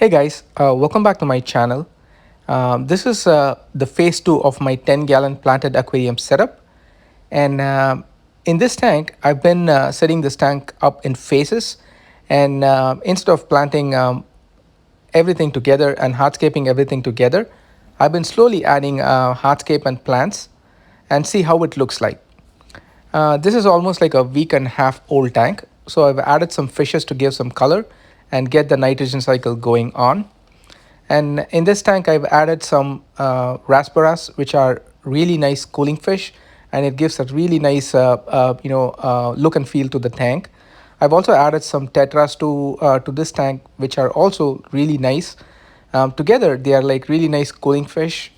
Hey guys, welcome back to my channel. This is the phase 2 of my 10-gallon planted aquarium setup. And in this tank, I've been setting this tank up in phases. And instead of planting everything together and hardscaping everything together, I've been slowly adding hardscape and plants and see how it looks like. This is almost like a week and a half old tank. So I've added some fishes to give some color and get the nitrogen cycle going on. And in this tank, I've added some rasparas, which are really nice cooling fish, and it gives a really nice, look and feel to the tank. I've also added some tetras to this tank, which are also really nice. Together, they are like really nice cooling fish.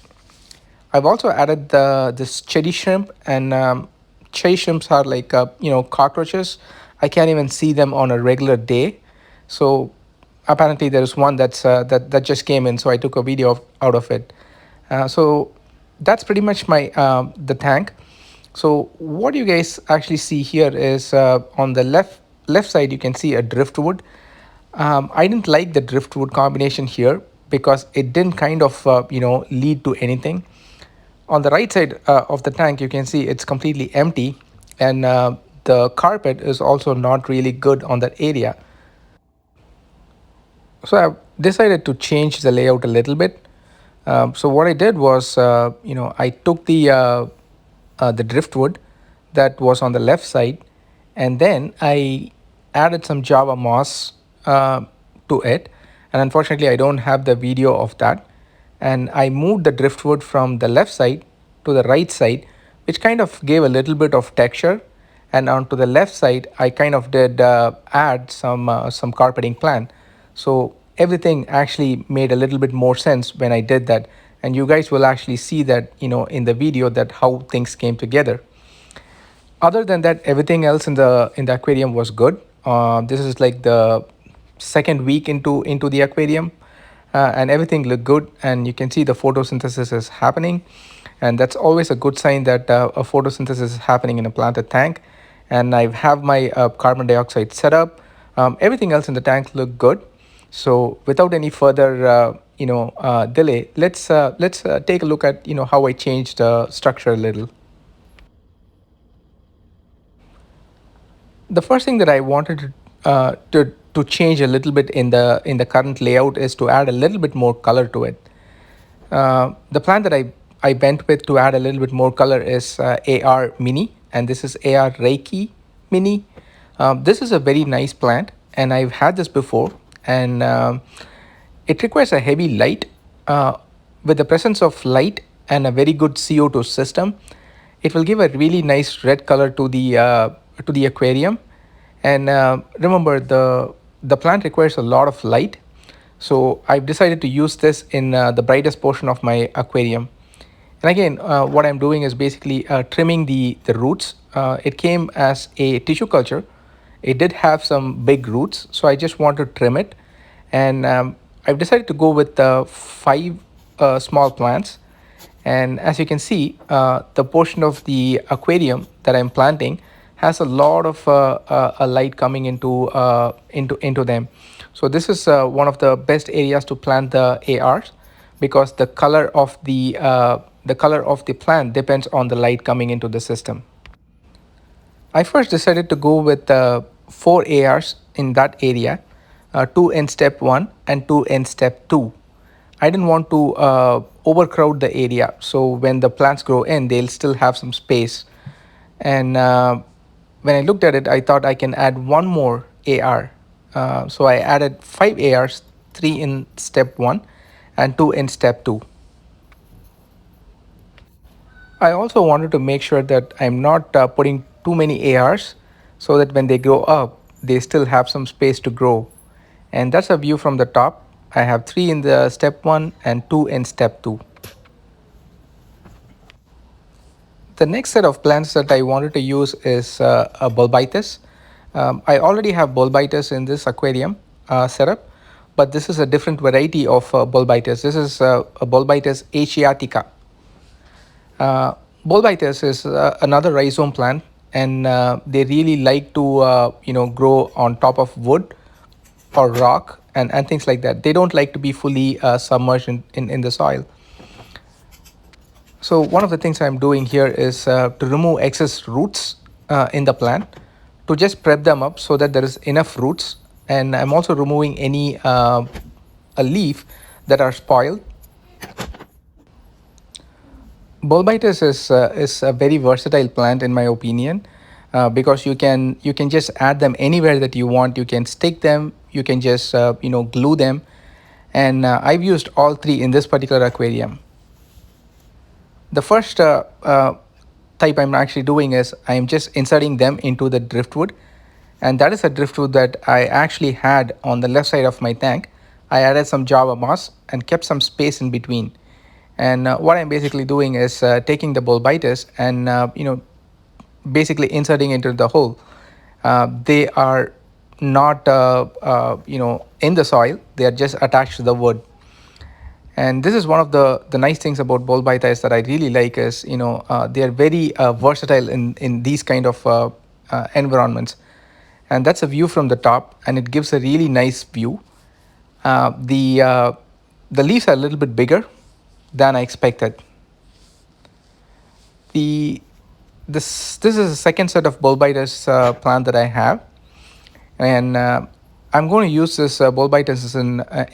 I've also added this cherry shrimp, and cherry shrimps are like cockroaches. I can't even see them on a regular day, so apparently there is one that just came in, so I took a video out of it. So that's pretty much my the tank. So what you guys actually see here is on the left side you can see a driftwood. I didn't like the driftwood combination here because it didn't kind of lead to anything. On the right side of the tank, you can see it's completely empty, and the carpet is also not really good on that area. So I've decided to change the layout a little bit. So what I did was, I took the driftwood that was on the left side, and then I added some Java moss to it. And unfortunately, I don't have the video of that. And I moved the driftwood from the left side to the right side, which kind of gave a little bit of texture. And onto the left side, I kind of did add some carpeting plant. So everything actually made a little bit more sense when I did that. And you guys will actually see that, in the video, that how things came together. Other than that, everything else in the aquarium was good. This is like the second week into the aquarium, and everything looked good, and you can see the photosynthesis is happening, and that's always a good sign that a photosynthesis is happening in a planted tank. And I have my carbon dioxide set up. Everything else in the tank looked good. So without any further delay, let's take a look at how I changed the structure a little. The first thing that I wanted to change a little bit in the current layout is to add a little bit more color to it. The plant that I went with to add a little bit more color is AR Mini, and this is AR Reiki Mini. This is a very nice plant, and I've had this before, and it requires a heavy light. With the presence of light and a very good CO2 system, it will give a really nice red color to the aquarium. And remember, the plant requires a lot of light, so I've decided to use this in the brightest portion of my aquarium. And again, what I'm doing is basically trimming the roots. It came as a tissue culture. It did have some big roots, so I just want to trim it. And I've decided to go with 5 small plants. And as you can see, the portion of the aquarium that I'm planting has a lot of a light coming into them. So this is one of the best areas to plant the ARs, because the color of the plant depends on the light coming into the system. I first decided to go with 4 ARs in that area, 2 in step 1 and 2 in step 2. I didn't want to overcrowd the area, so when the plants grow in, they'll still have some space. And when I looked at it, I thought I can add one more AR. So I added 5 ARs, 3 in step 1 and 2 in step 2. I also wanted to make sure that I'm not putting too many ARs, so that when they grow up, they still have some space to grow. And that's a view from the top. I have 3 in the step 1 and 2 in step 2. The next set of plants that I wanted to use is a bulbitis. I already have bulbitis in this aquarium setup, but this is a different variety of bulbitis. This is a bulbitis asiatica. Bulbitis is another rhizome plant, and they really like to grow on top of wood or rock, and things like that. They don't like to be fully submerged in the soil. So one of the things I'm doing here is to remove excess roots in the plant, to just prep them up so that there is enough roots. And I'm also removing any a leaf that are spoiled. Bulbitis is a very versatile plant in my opinion, because you can just add them anywhere that you want. You can stick them, you can just glue them, and I've used all three in this particular aquarium. The first type I'm actually doing is I'm just inserting them into the driftwood, and that is a driftwood that I actually had on the left side of my tank. I added some java moss and kept some space in between. And what I'm basically doing is taking the bulbitis and basically inserting into the hole. They are not in the soil; they are just attached to the wood. And this is one of the nice things about bulbitis that I really like is they are very versatile in these kind of environments. And that's a view from the top, and it gives a really nice view. The leaves are a little bit bigger than I expected. This is the second set of bulbitis plant that I have, and I'm going to use this bulbitis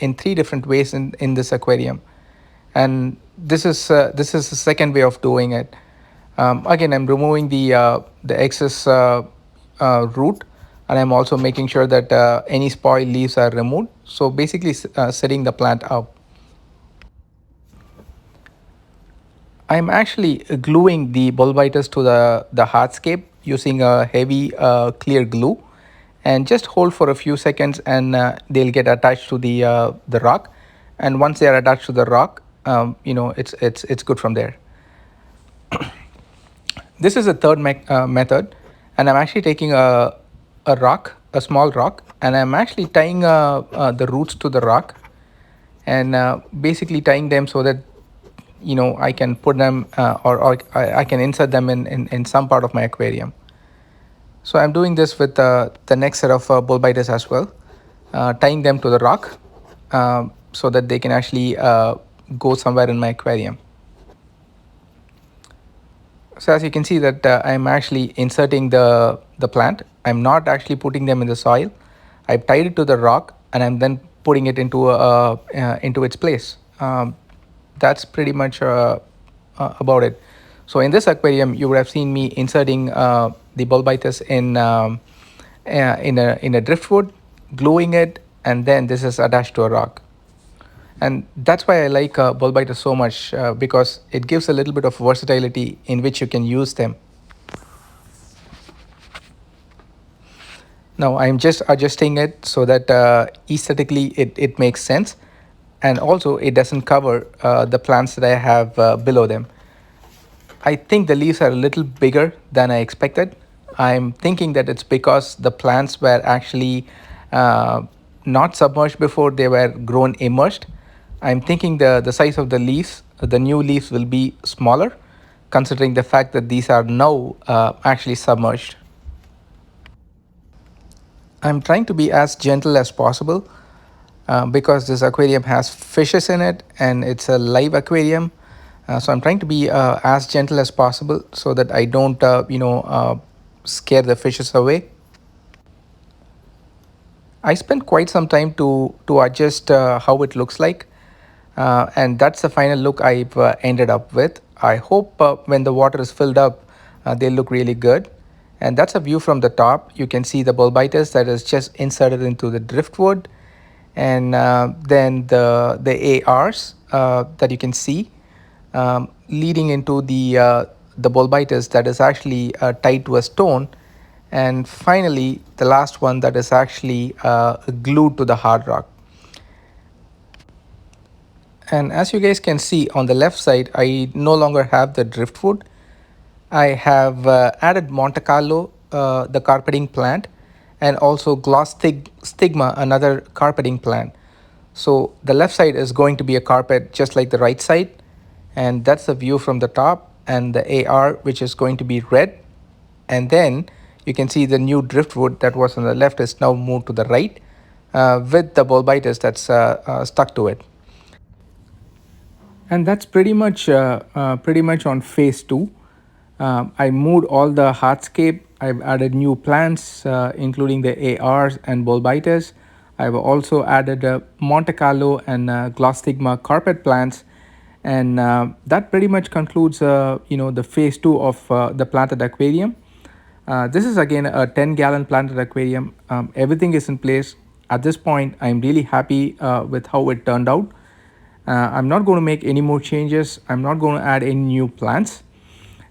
in three different ways in this aquarium, and this is the second way of doing it. Again, I'm removing the excess root, and I'm also making sure that any spoiled leaves are removed. So basically, setting the plant up. I'm actually gluing the bulbitis to the hardscape using a heavy clear glue, and just hold for a few seconds, and they'll get attached to the rock. And once they are attached to the rock, it's good from there. This is the third method, and I'm actually taking a small rock, and I'm actually tying the roots to the rock, and basically tying them so that I can put them or I can insert them in some part of my aquarium. So I'm doing this with the next set of bulbitis as well, tying them to the rock so that they can actually go somewhere in my aquarium. So as you can see that I'm actually inserting the plant. I'm not actually putting them in the soil. I've tied it to the rock, and I'm then putting it into its place. That's pretty much about it. So in this aquarium, you would have seen me inserting the bulbitis in a driftwood, gluing it, and then this is attached to a rock. And that's why I like bulbitis so much, because it gives a little bit of versatility in which you can use them. Now I'm just adjusting it so that aesthetically it makes sense, and also it doesn't cover the plants that I have below them. I think the leaves are a little bigger than I expected. I'm thinking that it's because the plants were actually not submerged before, they were grown immersed. I'm thinking the size of the leaves, the new leaves, will be smaller, considering the fact that these are now actually submerged. I'm trying to be as gentle as possible because this aquarium has fishes in it and it's a live aquarium. So I'm trying to be as gentle as possible so that I don't, scare the fishes away. I spent quite some time to adjust how it looks like, and that's the final look I've ended up with. I hope when the water is filled up, they look really good. And that's a view from the top. You can see the bulbitis that is just inserted into the driftwood, and then the ARs that you can see leading into the bulbitis that is actually tied to a stone, and finally the last one that is actually glued to the hard rock. And as you guys can see on the left side, I no longer have the driftwood. I have added Monte Carlo, the carpeting plant, and also gloss stigma, another carpeting plant. So the left side is going to be a carpet just like the right side, and that's the view from the top, and the AR, which is going to be red. And then you can see the new driftwood that was on the left is now moved to the right. with the bulbitis that's stuck to it. And that's pretty much on phase two. I moved all the hardscape. I've added new plants, including the ARs and bulbitis. I've also added Monte Carlo and Glosstigma carpet plants, and that pretty much concludes the phase two of the planted aquarium. This is again a 10-gallon planted aquarium. Everything is in place at this point. I'm really happy with how it turned out. I'm not going to make any more changes. I'm not going to add any new plants,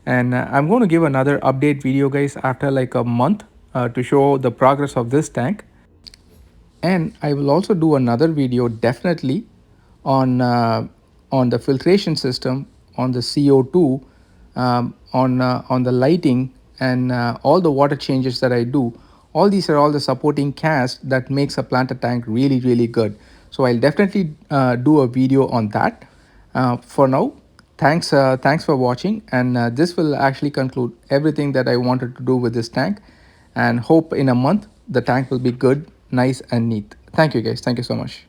and I'm going to give another update video, guys, after like a month to show the progress of this tank. And I will also do another video definitely on on the filtration system, on the CO2, on the lighting, and all the water changes that I do. All these are all the supporting cast that makes a planter tank really good. So I'll definitely do a video on that. For now, thanks for watching, and this will actually conclude everything that I wanted to do with this tank, and hope in a month the tank will be good, nice and neat. Thank you, guys. Thank you so much.